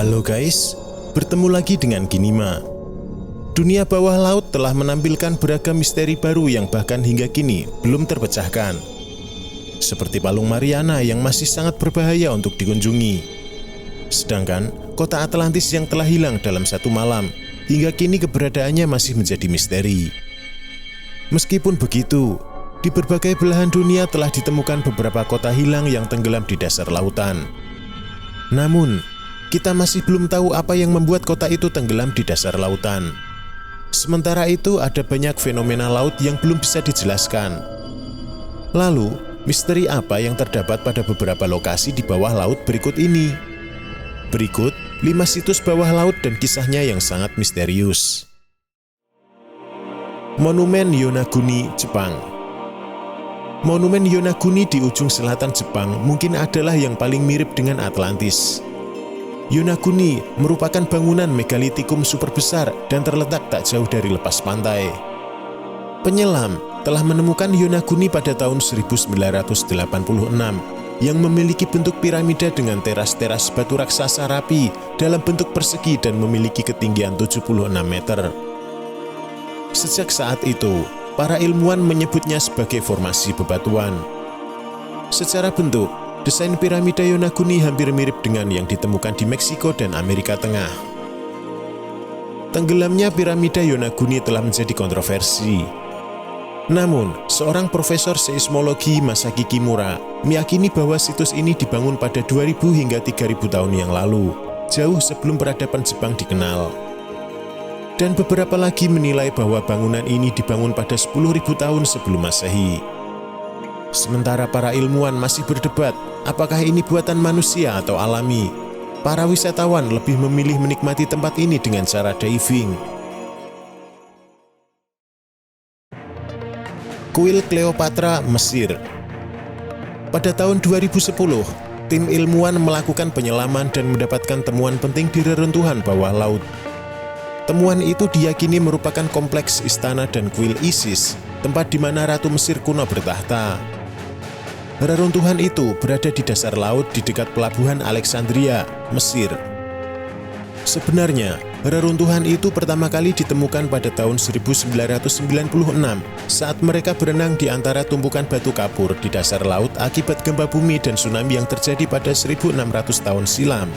Halo guys, bertemu lagi dengan Kinima. Dunia bawah laut telah menampilkan beragam misteri baru yang bahkan hingga kini belum terpecahkan. Seperti Palung Mariana yang masih sangat berbahaya untuk dikunjungi. Sedangkan kota Atlantis yang telah hilang dalam satu malam, hingga kini keberadaannya masih menjadi misteri. Meskipun begitu, di berbagai belahan dunia telah ditemukan beberapa kota hilang yang tenggelam di dasar lautan. Namun, kita masih belum tahu apa yang membuat kota itu tenggelam di dasar lautan. Sementara itu, ada banyak fenomena laut yang belum bisa dijelaskan. Lalu, misteri apa yang terdapat pada beberapa lokasi di bawah laut berikut ini? Berikut 5 situs bawah laut dan kisahnya yang sangat misterius. Monumen Yonaguni, Jepang. Monumen Yonaguni di ujung selatan Jepang mungkin adalah yang paling mirip dengan Atlantis. Yonaguni merupakan bangunan megalitikum super besar dan terletak tak jauh dari lepas pantai. Penyelam telah menemukan Yonaguni pada tahun 1986 yang memiliki bentuk piramida dengan teras-teras batu raksasa rapi dalam bentuk persegi dan memiliki ketinggian 76 meter. Sejak saat itu, para ilmuwan menyebutnya sebagai formasi bebatuan. Secara bentuk, desain piramida Yonaguni hampir mirip dengan yang ditemukan di Meksiko dan Amerika Tengah. Tenggelamnya piramida Yonaguni telah menjadi kontroversi. Namun, seorang profesor seismologi Masaki Kimura meyakini bahwa situs ini dibangun pada 2000 hingga 3000 tahun yang lalu, jauh sebelum peradaban Jepang dikenal. Dan beberapa lagi menilai bahwa bangunan ini dibangun pada 10.000 tahun sebelum Masehi. Sementara para ilmuwan masih berdebat apakah ini buatan manusia atau alami. Para wisatawan lebih memilih menikmati tempat ini dengan cara diving. Kuil Cleopatra, Mesir. Pada tahun 2010, tim ilmuwan melakukan penyelaman dan mendapatkan temuan penting di reruntuhan bawah laut. Temuan itu diyakini merupakan kompleks istana dan kuil Isis, tempat di mana Ratu Mesir kuno bertahta. Reruntuhan itu berada di dasar laut di dekat pelabuhan Alexandria, Mesir. Sebenarnya, reruntuhan itu pertama kali ditemukan pada tahun 1996 saat mereka berenang di antara tumpukan batu kapur di dasar laut akibat gempa bumi dan tsunami yang terjadi pada 1600 tahun silam.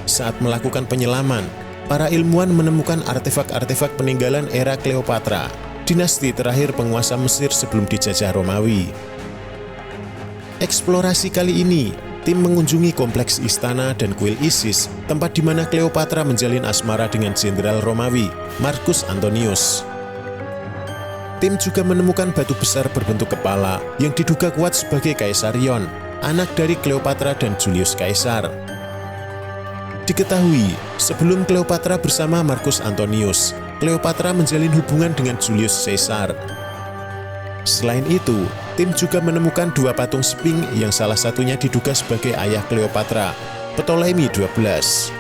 Saat melakukan penyelaman, para ilmuwan menemukan artefak-artefak peninggalan era Cleopatra, dinasti terakhir penguasa Mesir sebelum dijajah Romawi. Eksplorasi kali ini, tim mengunjungi kompleks istana dan kuil Isis, tempat di mana Cleopatra menjalin asmara dengan jenderal Romawi, Marcus Antonius. Tim juga menemukan batu besar berbentuk kepala yang diduga kuat sebagai Kaisarion, anak dari Cleopatra dan Julius Caesar. Diketahui, sebelum Cleopatra bersama Marcus Antonius, Cleopatra menjalin hubungan dengan Julius Caesar. Selain itu, tim juga menemukan 2 patung Sphinx yang salah satunya diduga sebagai ayah Cleopatra, Ptolemy XII.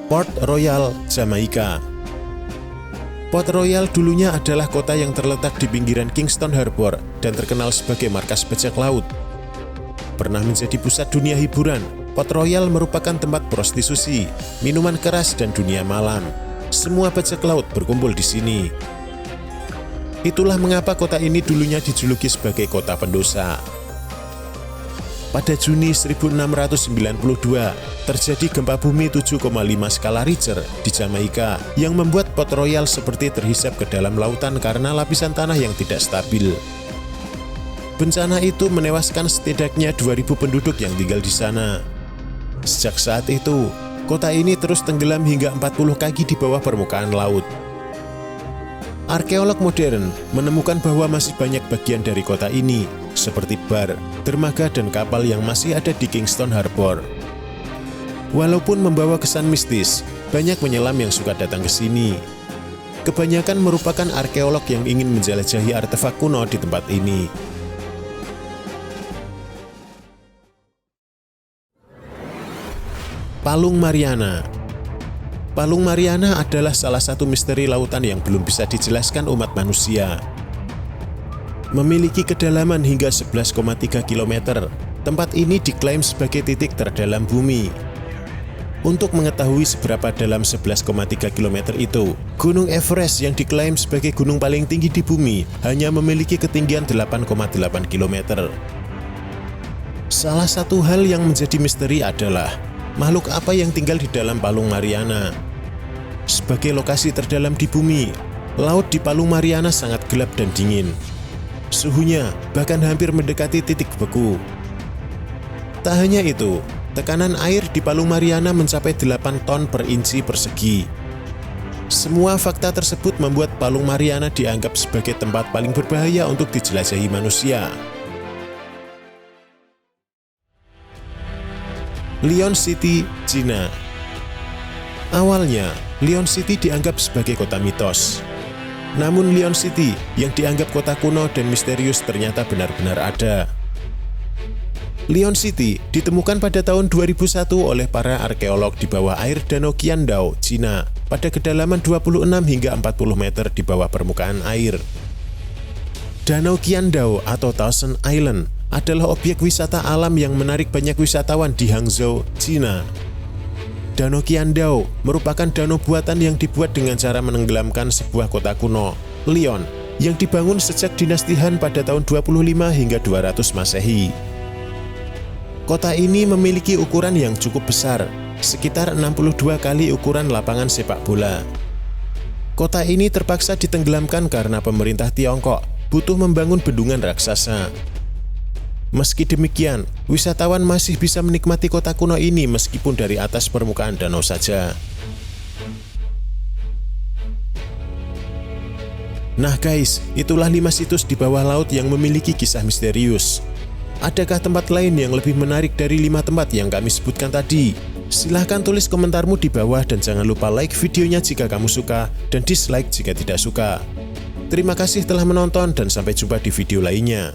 Port Royal, Jamaika. Port Royal dulunya adalah kota yang terletak di pinggiran Kingston Harbor dan terkenal sebagai markas bajak laut. Pernah menjadi pusat dunia hiburan, Port Royal merupakan tempat prostitusi, minuman keras, dan dunia malam. Semua bajak laut berkumpul di sini. Itulah mengapa kota ini dulunya dijuluki sebagai kota pendosa. Pada Juni 1692, terjadi gempa bumi 7,5 skala Richter di Jamaika yang membuat Port Royal seperti terhisap ke dalam lautan karena lapisan tanah yang tidak stabil. Bencana itu menewaskan setidaknya 2.000 penduduk yang tinggal di sana. Sejak saat itu, kota ini terus tenggelam hingga 40 kaki di bawah permukaan laut. Arkeolog modern menemukan bahwa masih banyak bagian dari kota ini, seperti bar, dermaga, dan kapal yang masih ada di Kingston Harbor. Walaupun membawa kesan mistis, banyak penyelam yang suka datang ke sini. Kebanyakan merupakan arkeolog yang ingin menjelajahi artefak kuno di tempat ini. Palung Mariana. Palung Mariana adalah salah satu misteri lautan yang belum bisa dijelaskan umat manusia. Memiliki kedalaman hingga 11,3 km Tempat ini diklaim sebagai titik terdalam bumi. Untuk mengetahui seberapa dalam 11,3 km itu, Gunung Everest yang diklaim sebagai gunung paling tinggi di bumi hanya memiliki ketinggian 8,8 km. Salah satu hal yang menjadi misteri adalah makhluk apa yang tinggal di dalam Palung Mariana. Sebagai lokasi terdalam di bumi, laut di Palung Mariana sangat gelap dan dingin. Suhunya bahkan hampir mendekati titik beku. Tak hanya itu, tekanan air di Palung Mariana mencapai 8 ton per inci persegi. Semua fakta tersebut membuat Palung Mariana dianggap sebagai tempat paling berbahaya untuk dijelajahi manusia. Lion City, Cina. Awalnya, Lion City dianggap sebagai kota mitos. Namun Lion City yang dianggap kota kuno dan misterius ternyata benar-benar ada. Lion City ditemukan pada tahun 2001 oleh para arkeolog di bawah air Danau Qiandao, Cina, pada kedalaman 26 hingga 40 meter di bawah permukaan air. Danau Qiandao atau Thousand Island adalah objek wisata alam yang menarik banyak wisatawan di Hangzhou, Cina. Danau Qiandao merupakan danau buatan yang dibuat dengan cara menenggelamkan sebuah kota kuno, Lyon, yang dibangun sejak dinasti Han pada tahun 25 hingga 200 Masehi. Kota ini memiliki ukuran yang cukup besar, sekitar 62 kali ukuran lapangan sepak bola. Kota ini terpaksa ditenggelamkan karena pemerintah Tiongkok butuh membangun bendungan raksasa. Meski demikian, wisatawan masih bisa menikmati kota kuno ini meskipun dari atas permukaan danau saja. Nah guys, itulah 5 situs di bawah laut yang memiliki kisah misterius. Adakah tempat lain yang lebih menarik dari 5 tempat yang kami sebutkan tadi? Silahkan tulis komentarmu di bawah dan jangan lupa like videonya jika kamu suka dan dislike jika tidak suka. Terima kasih telah menonton dan sampai jumpa di video lainnya.